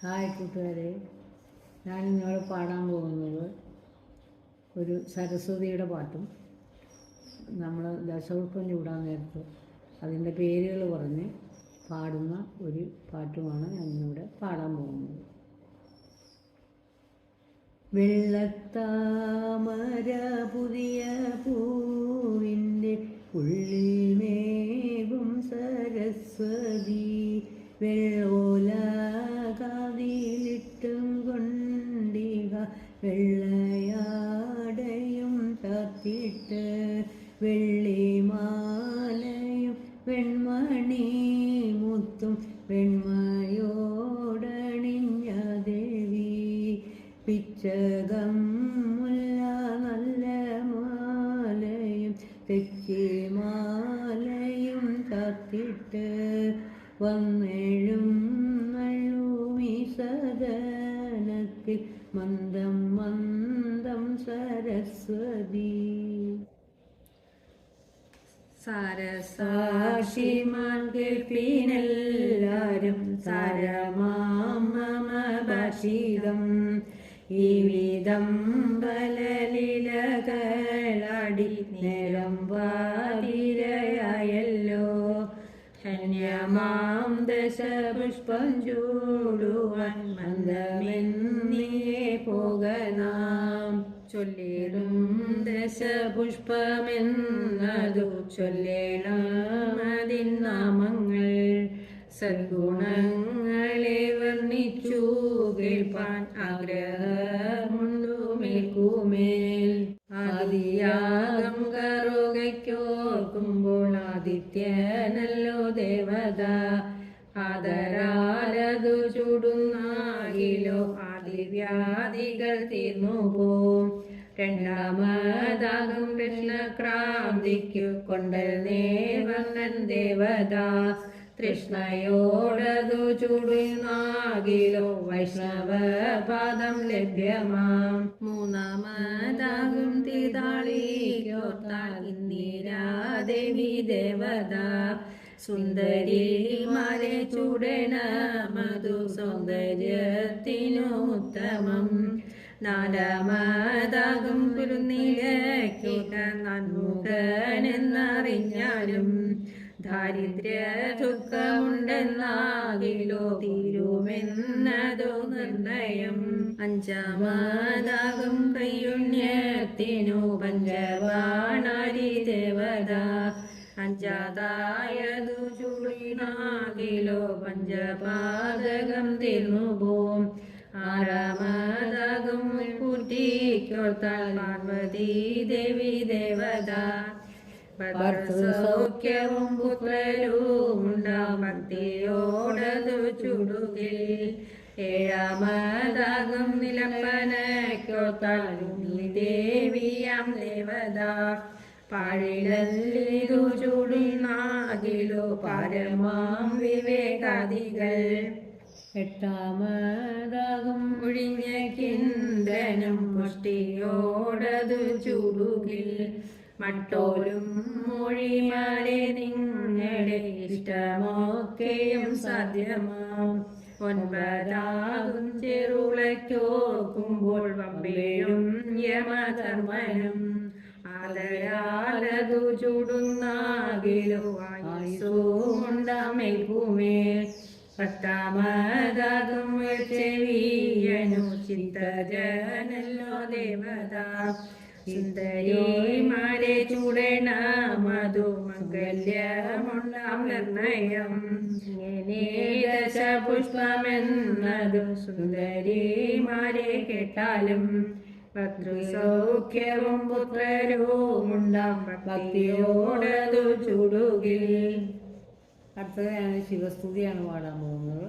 Hi കൂട്ടുകാരെ, ഞാനിന്നോട് പാടാൻ പോകുന്നത് ഒരു സരസ്വതിയുടെ പാട്ടും നമ്മൾ ദശപുഷ്പം ചൂടാൻ നേരത്ത് അതിൻ്റെ പേരുകൾ പറഞ്ഞ് പാടുന്ന ഒരു പാട്ടുമാണ് ഞാനിന്നിവിടെ പാടാൻ പോകുന്നത്. വെള്ളത്താമര പുതിയ പൂവിൻ്റെ ഉള്ളിൽ മേവും സരസ്വതി, വെള്ളോല കാതിലിട്ടും കൊണ്ടിക വെള്ളയാടയും ചാത്തിട്ട്, വെള്ളിമാലയും വെൺമണി മുത്തും വെണ്മയോടണിഞ്ഞ ദേവി, പിച്ചകം മുല്ല നല്ല മാലയും തെച്ചിമാലയും ചാത്തിട്ട്, വന്നെഴും നഴുമി സദനത്തിൽ മന്ദം മന്ദം സരസ്വതി. സാരസാക്ഷിമാൻ കേൾപ്പീനെല്ലാരും സാരമാമഭാഷികം, ഈ വിധം ബലലീലകളാടി നേരം വാതിരയായല്ലോ, ധന്യമാം ദശപുഷ്പം ചൂടുവാൻ മന്ദമെന്നിയെ പോകനാം. ചൊല്ലിടും ദശപുഷ്പമെന്നതു ചൊല്ലേണം അതിൻ നാമങ്ങൾ, സദ്ഗുണങ്ങളെ വർണ്ണിച്ചു കേൾപ്പാൻ ആഗ്രഹമുണ്ടു മേൽക്കുമേൽ. ആദിയാഗം കറുകയ്ക്കോർക്കുമ്പോൾ ആദിത്യനല്ലോ ദേവത, ആദരാലതു ചുടുന്നാകിലോ ആദിവ്യാധികൾ തീർന്നു പോം. രണ്ടാമതാകും കൃഷ്ണക്രാന്തിക്കു കൊണ്ടൽ നേവർണ്ണൻ ദേവത, തൃഷ്ണയോടതു ചുടുന്നാകിലോ വൈഷ്ണവപാദം ലഭ്യമാം. മൂന്നാമതാകും തീതാളിക്കോർത്താൽ ഇന്ദിരാദേവി ദേവത, സുന്ദരിമാരെ ചൂടണമതു സൗന്ദര്യത്തിനു ഉത്തമം. നാലാമതാകും കുരുന്നിലയ്ക്കുക നന്മുഖനെന്നറിഞ്ഞാലും, ദാരിദ്ര്യ ദുഃഖമുണ്ടെന്നാകിലോ തീരുമെന്നതു നിർണയം. അഞ്ചാമതാകും കൈയുണ്യത്തിനു പഞ്ചവാണാരി ദേവത, അഞ്ചാതായതു ചുളിനാകിലോ പഞ്ചപാതകം തീർന്നു പോം. ആറാമതാകും കുട്ടിക്കോർത്താൽ പാർവതി ദേവി ദേവത, ഭർത്തൃസൗഖ്യവും പുത്രരും ഉണ്ടാം ഭക്തിയോടതു ചുടുകിൽ. ഏഴാമതാകും നിലപ്പനക്കോർത്താൽ ദേവിയാം ദേവത, പാഴിലല്ലിതു ചുടുന്നാകിലോ പാരമാം വിവേകാദികൾ. എട്ടാമതാകും ഒഴിഞ്ഞ കിന്ദ്രനും മുഷ്ടിയോടതു ചുടുകിൽ, മട്ടോലും മൊഴിമാരെ നിങ്ങളുടെ ഇഷ്ടമൊക്കെയും സാധ്യമാം. ഒൻപതാകും ചെറുളയ്ക്കോർക്കുമ്പോൾ വമ്പേഴും യമധർമ്മനും, ആദരാലതു ചുടുന്നാകിലോ ആയുസ്സുണ്ടാമേൽക്കുമേൽ. പത്താമതാകും ചെവിയനു ചിത്തജനല്ലോ ദേവത, സുന്ദരിമാരെ ചൂടണമതു മംഗല്യമുണ്ടാം നിർണയം. ഇങ്ങനെ ദശപുഷ്പമെന്നതു സുന്ദരിമാരെ കേട്ടാലും, ഭർതൃസൗഖ്യവും പുത്രരുമുണ്ടാം ഭക്തിയോടതു ചുടുകിൽ. അടുത്തത് ഞാൻ ശിവസ്തുതിയാണ് പാടാൻ പോകുന്നത്.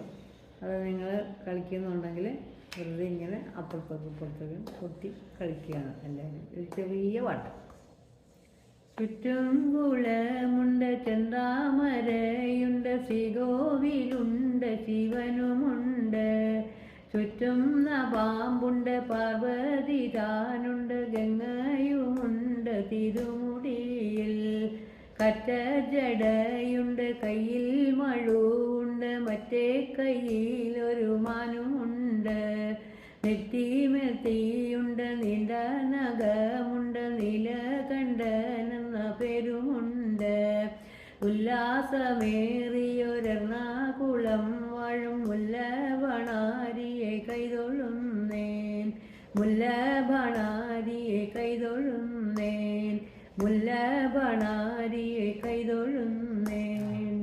അത് നിങ്ങൾ കളിക്കുന്നുണ്ടെങ്കിൽ വെറുതെ ഇങ്ങനെ അപ്പുറത്തേക്ക് ഇപ്പുറത്തേക്ക് കൊട്ടി കളിക്കുകയാണ് എല്ലാവരും. ഒരു ചെറിയ പാട്ട്. ചുറ്റും കുളമുണ്ട്, ചെന്താമരയുണ്ട്, ശ്രീകോവിലുണ്ട്, ശിവനുമുണ്ട്, ചുറ്റും പാമ്പുണ്ട്, പാർവതി താനുണ്ട്, ഗംഗയുമുണ്ട് തിരുമുടിയിൽ, കറ്റജടയുണ്ട്, കയ്യിൽ മഴുവുണ്ട്, മറ്റേ കയ്യിൽ ഒരു മാനുമുണ്ട്. നെറ്റിമെത്തിയുണ്ട് നീണ്ട നഖമുണ്ട് നീലകണ്ഠനെന്ന പേരുമുണ്ട്. ഉല്ലാസമേറിയൊരെർണാകുളം വാഴും മുല്ലബണാരിയെ കൈതൊഴുന്നേൻ, മുല്ലബണാരിയെ കൈതൊഴുന്നേൻ, മുല്ലബണാരിയെ കൈതൊഴുന്നേൻ.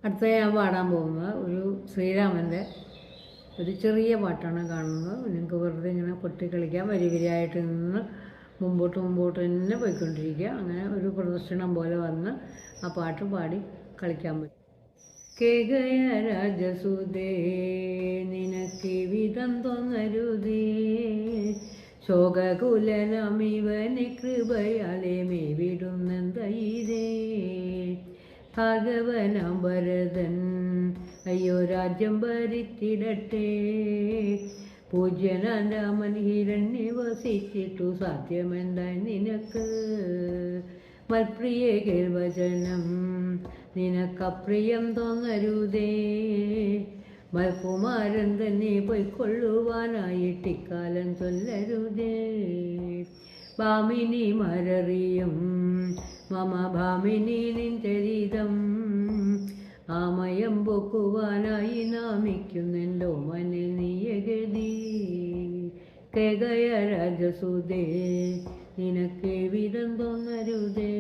അടുത്ത ഞാൻ പാടാൻ പോകുന്നത് ഒരു ശ്രീരാമൻ്റെ ഒരു ചെറിയ പാട്ടാണ് കാണുന്നത്. നിങ്ങൾക്ക് വെറുതെ ഇങ്ങനെ കൊട്ടി കളിക്കാം. വരിവരിയായിട്ട് നിന്ന് മുമ്പോട്ട് തന്നെ പോയിക്കൊണ്ടിരിക്കുക. അങ്ങനെ ഒരു പ്രദർശനം പോലെ വന്ന് ആ പാട്ട് പാടി കളിക്കാൻ പറ്റും. കേകയ രാജസുതേ നിനക്ക് വിധം തോന്നരുതേ, ശോകകുലനമിവനെ കൃപയാലെ മേവിടുന്നതൈരേ. ഭാഗവനാം ഭരതൻ അയ്യോ രാജ്യം ഭരിച്ചിടട്ടെ, പൂജ്യനാം രാമൻ ഹിരണ്യ വസിച്ചിട്ടു സാധ്യമെന്തായി നിനക്ക്. മൽപ്രിയ കേൾവചനം നിനക്കപ്രിയം തോന്നരുതേ, മൽകുമാരൻ തന്നെ പൊയ്ക്കൊള്ളുവാനായിട്ടിക്കാലം ചൊല്ലരുതേ. ഭാമിനി മരറിയും മമ ഭാമിനി നിൻ ചരിതം, ആമയം പൊക്കുവാനായി നാമിക്കുന്നെന്തോ മനെ നീയഗതി. കേകയ രാജസുതേ നിനക്ക് വിധം തോന്നരുതേ.